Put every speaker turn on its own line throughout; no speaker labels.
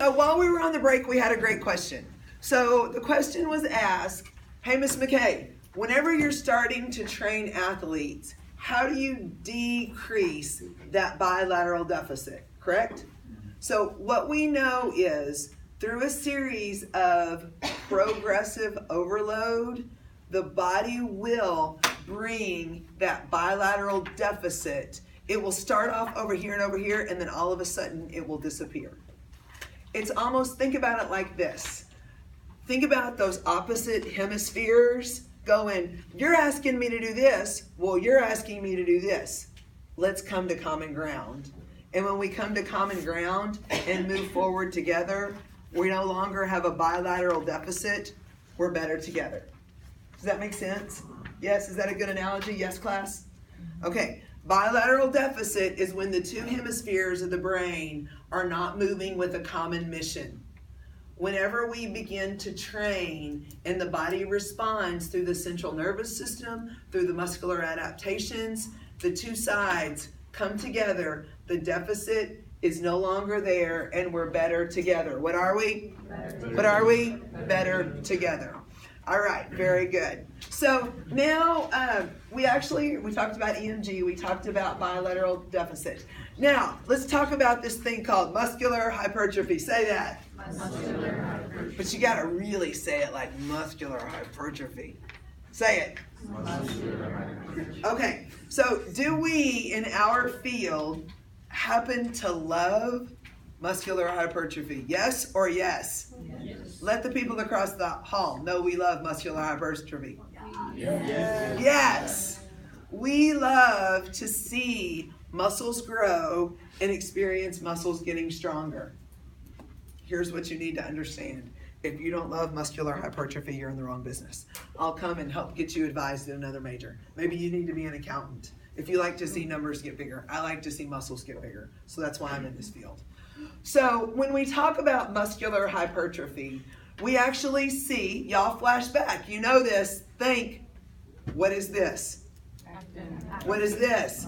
So while we were on the break, we had a great question. So the question was asked, hey, Miss McKay, whenever you're starting to train athletes, how do you decrease that bilateral deficit, correct? So what we know is through a series of progressive overload, the body will bring that bilateral deficit. It will start off over here, and then all of a sudden it will disappear. It's almost, think about it like this. Think about those opposite hemispheres going, you're asking me to do this, well, you're asking me to do this. Let's come to common ground. And when we come to common ground and move forward together, we no longer have a bilateral deficit, we're better together. Does that make sense? Yes, is that a good analogy? Yes, class? Okay, bilateral deficit is when the two hemispheres of the brain are not moving with a common mission. Whenever we begin to train and the body responds through the central nervous system, through the muscular adaptations, the two sides come together, the deficit is no longer there, and we're better together. What are we? What are we? Better together. All right, very good. So now we talked about EMG, we talked about bilateral deficit. Now, let's talk about this thing called muscular hypertrophy. Say that. Muscular hypertrophy. But you got to really say it like muscular hypertrophy. Say it. Muscular hypertrophy. Okay, so do we in our field happen to love muscular hypertrophy? Yes or yes? Yes. Let the people across the hall know we love muscular hypertrophy. Yes. Yes. We love to see muscles grow and experience muscles getting stronger. Here's what you need to understand. If you don't love muscular hypertrophy, you're in the wrong business. I'll come and help get you advised in another major. Maybe you need to be an accountant. If you like to see numbers get bigger, I like to see muscles get bigger. So that's why I'm in this field. So when we talk about muscular hypertrophy, we actually see, y'all flash back, you know this, think, what is this? What is this?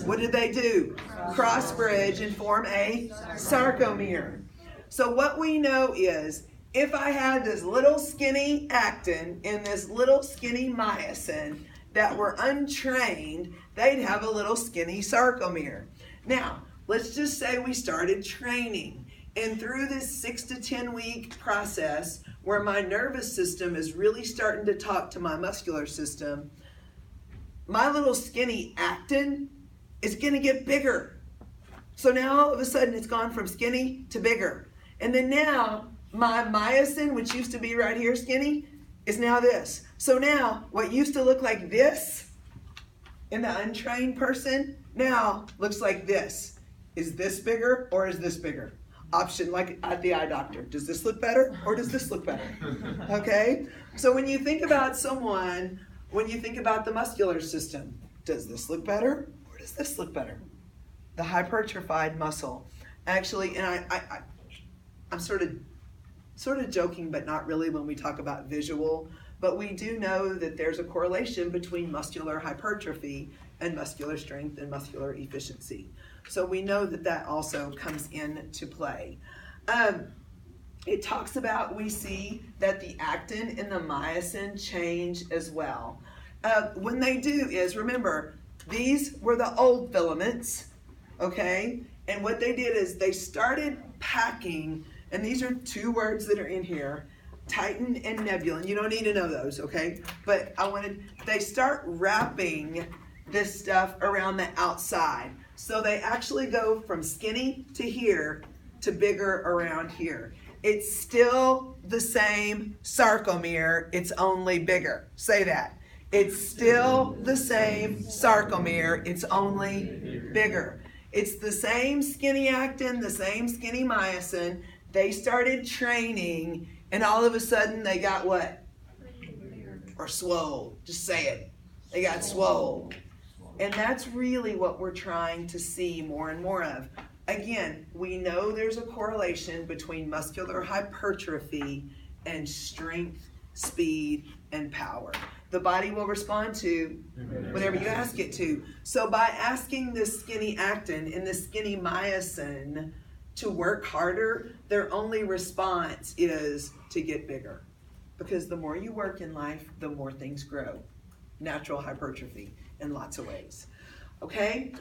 What did they do? Cross bridge and form a sarcomere. So what we know is, if I had this little skinny actin and this little skinny myosin that were untrained, they'd have a little skinny sarcomere. Now, let's just say we started training, and through this 6 to 10 week process where my nervous system is really starting to talk to my muscular system, my little skinny actin is going to get bigger. So now all of a sudden it's gone from skinny to bigger. And then now my myosin, which used to be right here skinny, is now this. So now what used to look like this in the untrained person now looks like this. Is this bigger or is this bigger? Option like at the eye doctor. Does this look better or does this look better? Okay? So when you think about someone, when you think about the muscular system, does this look better or does this look better? The hypertrophied muscle. Actually, and I'm sort of joking, but not really when we talk about visual, but we do know that there's a correlation between muscular hypertrophy and muscular strength and muscular efficiency. So we know that that also comes into play. It talks about, we see that the actin and the myosin change as well. When they do is, remember, these were the old filaments, okay? And what they did is they started packing, and these are two words that are in here, titin and nebulin. You don't need to know those, okay? But they start wrapping this stuff around the outside. So they actually go from skinny to here to bigger around here. It's still the same sarcomere, it's only bigger. Say that. It's still the same sarcomere, it's only bigger. It's the same skinny actin, the same skinny myosin. They started training, and all of a sudden they got what? Or swole. Just say it. They got swole. And that's really what we're trying to see more and more of. Again, we know there's a correlation between muscular hypertrophy and strength, speed, and power. The body will respond to whatever you ask it to. So by asking this skinny actin and this skinny myosin to work harder, their only response is to get bigger. Because the more you work in life, the more things grow. Natural hypertrophy in lots of ways. Okay?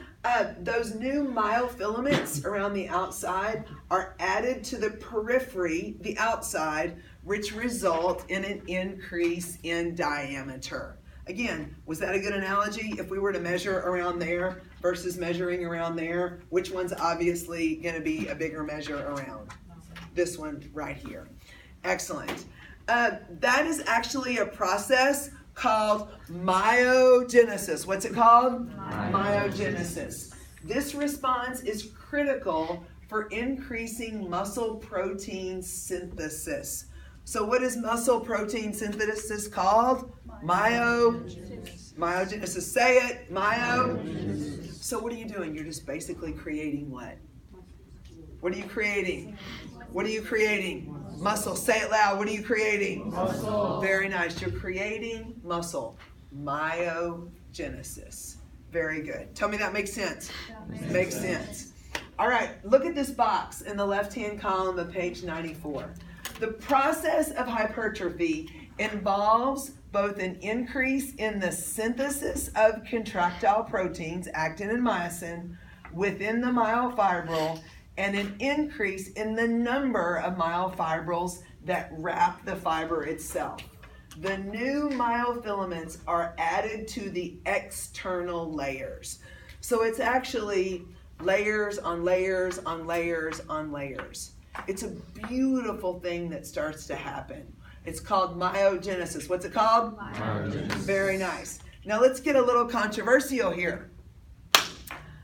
Those new myofilaments around the outside are added to the periphery, the outside, which result in an increase in diameter. Again, was that a good analogy? If we were to measure around there versus measuring around there, which one's obviously going to be a bigger measure around? This one right here. Excellent. That is actually a process called myogenesis. What's it called? Myogenesis. This response is critical for increasing muscle protein synthesis. So what is muscle protein synthesis called? Myogenesis. Say it. So what are you doing? You're just basically creating what? What are you creating? What are you creating? Muscle. Say it loud. What are you creating?
Muscle.
Very nice. You're creating muscle. Myogenesis. Very good. Tell me that makes sense. Makes sense. All right. Look at this box in the left-hand column of page 94. The process of hypertrophy involves both an increase in the synthesis of contractile proteins, actin and myosin, within the myofibril, and an increase in the number of myofibrils that wrap the fiber itself. The new myofilaments are added to the external layers. So it's actually layers on layers on layers on layers. It's a beautiful thing that starts to happen. It's called myogenesis. What's it called?
Myogenesis.
Very nice. Now let's get a little controversial here.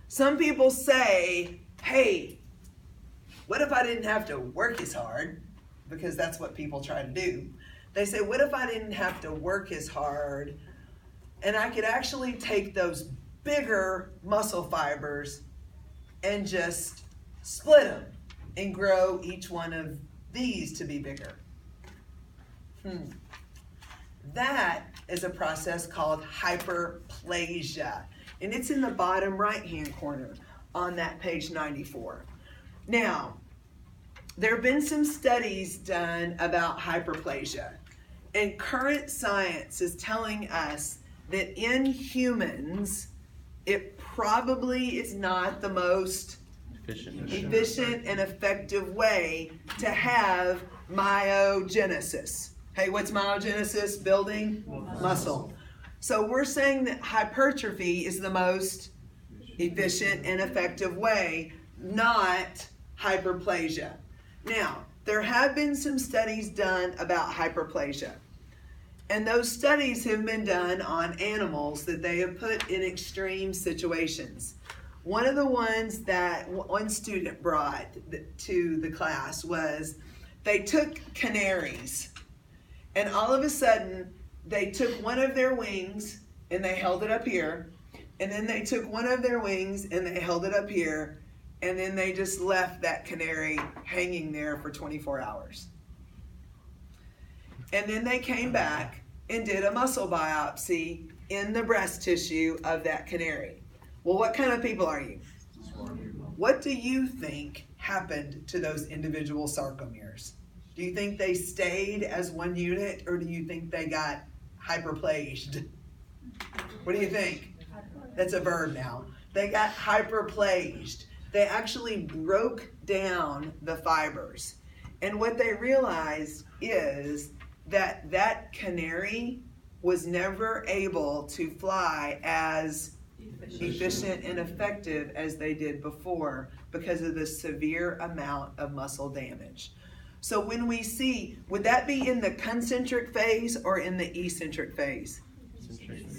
Some people say, hey, what if I didn't have to work as hard? Because that's what people try to do. They say, what if I didn't have to work as hard and I could actually take those bigger muscle fibers and just split them and grow each one of these to be bigger? That is a process called hyperplasia, and it's in the bottom right-hand corner on that page 94. Now, there have been some studies done about hyperplasia, and current science is telling us that in humans, it probably is not the most efficient and effective way to have myogenesis. Hey, what's myogenesis? Building muscle. So we're saying that hypertrophy is the most efficient and effective way, not hyperplasia. Now, there have been some studies done about hyperplasia. And those studies have been done on animals that they have put in extreme situations. One of the ones that one student brought to the class was they took canaries, and all of a sudden they took one of their wings and they held it up here, and then they took one of their wings and they held it up here, and then they just left that canary hanging there for 24 hours. And then they came back and did a muscle biopsy in the breast tissue of that canary. Well, what kind of people are you? What do you think happened to those individual sarcomeres? Do you think they stayed as one unit, or do you think they got hyperplased? What do you think? That's a verb now. They got hyperplased. They actually broke down the fibers. And what they realized is that that canary was never able to fly as efficient and effective as they did before because of the severe amount of muscle damage. So when we see, would that be in the concentric phase or in the eccentric phase?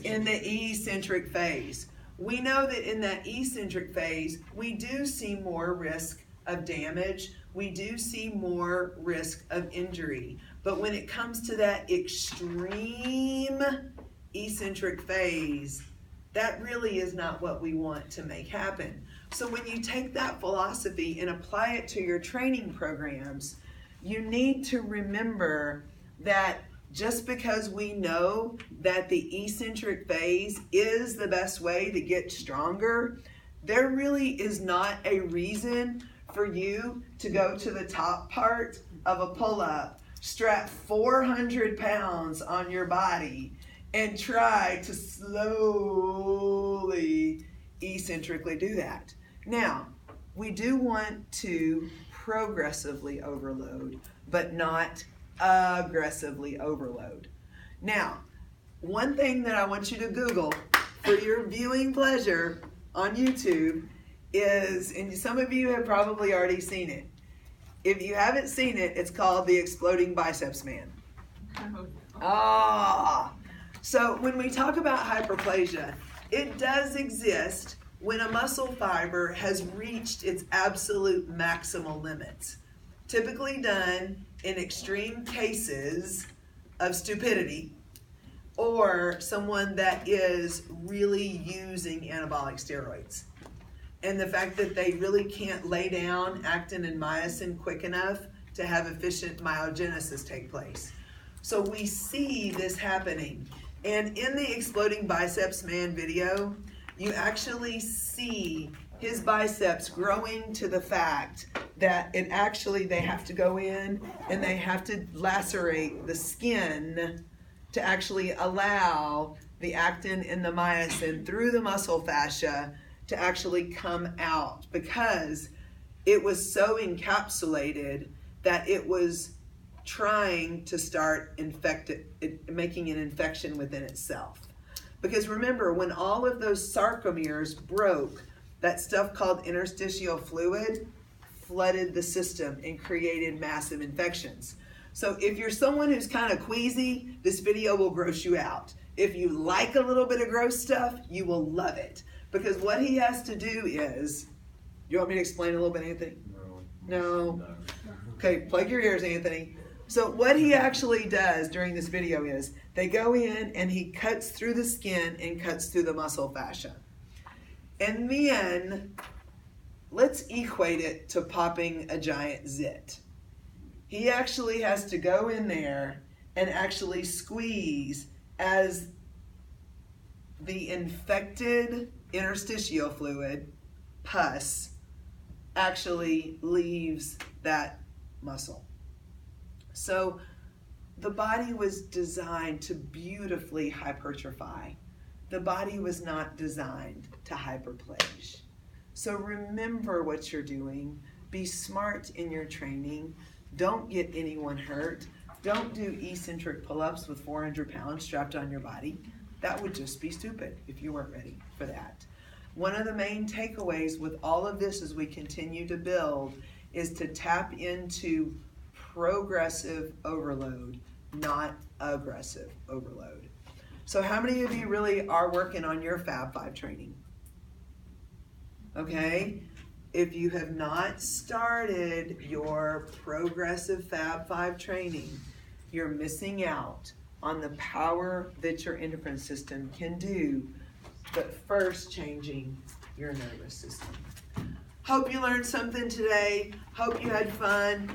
In the eccentric phase. We know that in that eccentric phase, we do see more risk of damage. We do see more risk of injury. But when it comes to that extreme eccentric phase, that really is not what we want to make happen. So when you take that philosophy and apply it to your training programs, you need to remember that just because we know that the eccentric phase is the best way to get stronger, there really is not a reason for you to go to the top part of a pull-up, strap 400 pounds on your body, and try to slowly, eccentrically do that. Now, we do want to progressively overload, but not aggressively overload. Now, one thing that I want you to Google for your viewing pleasure on YouTube is, and some of you have probably already seen it. If you haven't seen it, it's called the Exploding Biceps Man. So when we talk about hyperplasia, it does exist when a muscle fiber has reached its absolute maximal limits, typically done in extreme cases of stupidity or someone that is really using anabolic steroids. And the fact that they really can't lay down actin and myosin quick enough to have efficient myogenesis take place. So we see this happening. And in the Exploding Biceps Man video, you actually see his biceps growing to the fact that they have to go in and they have to lacerate the skin to actually allow the actin and the myosin through the muscle fascia to actually come out, because it was so encapsulated that it was trying to start making an infection within itself. Because remember, when all of those sarcomeres broke, that stuff called interstitial fluid flooded the system and created massive infections. So if you're someone who's kind of queasy, this video will gross you out. If you like a little bit of gross stuff, you will love it. Because what he has to do is, you want me to explain a little bit, Anthony? No? Okay, plug your ears, Anthony. So what he actually does during this video is, they go in and he cuts through the skin and cuts through the muscle fascia. And then, let's equate it to popping a giant zit. He actually has to go in there and actually squeeze as the infected interstitial fluid, pus, actually leaves that muscle. So the body was designed to beautifully hypertrophy. The body was not designed to hyperplasia. So remember what you're doing. Be smart in your training. Don't get anyone hurt. Don't do eccentric pull-ups with 400 pounds strapped on your body. That would just be stupid if you weren't ready for that. One of the main takeaways with all of this as we continue to build is to tap into progressive overload, not aggressive overload. So how many of you really are working on your Fab 5 training? Okay, if you have not started your progressive Fab 5 training, you're missing out on the power that your endocrine system can do, but first changing your nervous system. Hope you learned something today. Hope you had fun.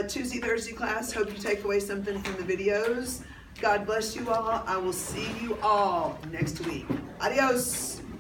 Tuesday, Thursday class, hope you take away something from the videos. God bless you all. I will see you all next week. Adios.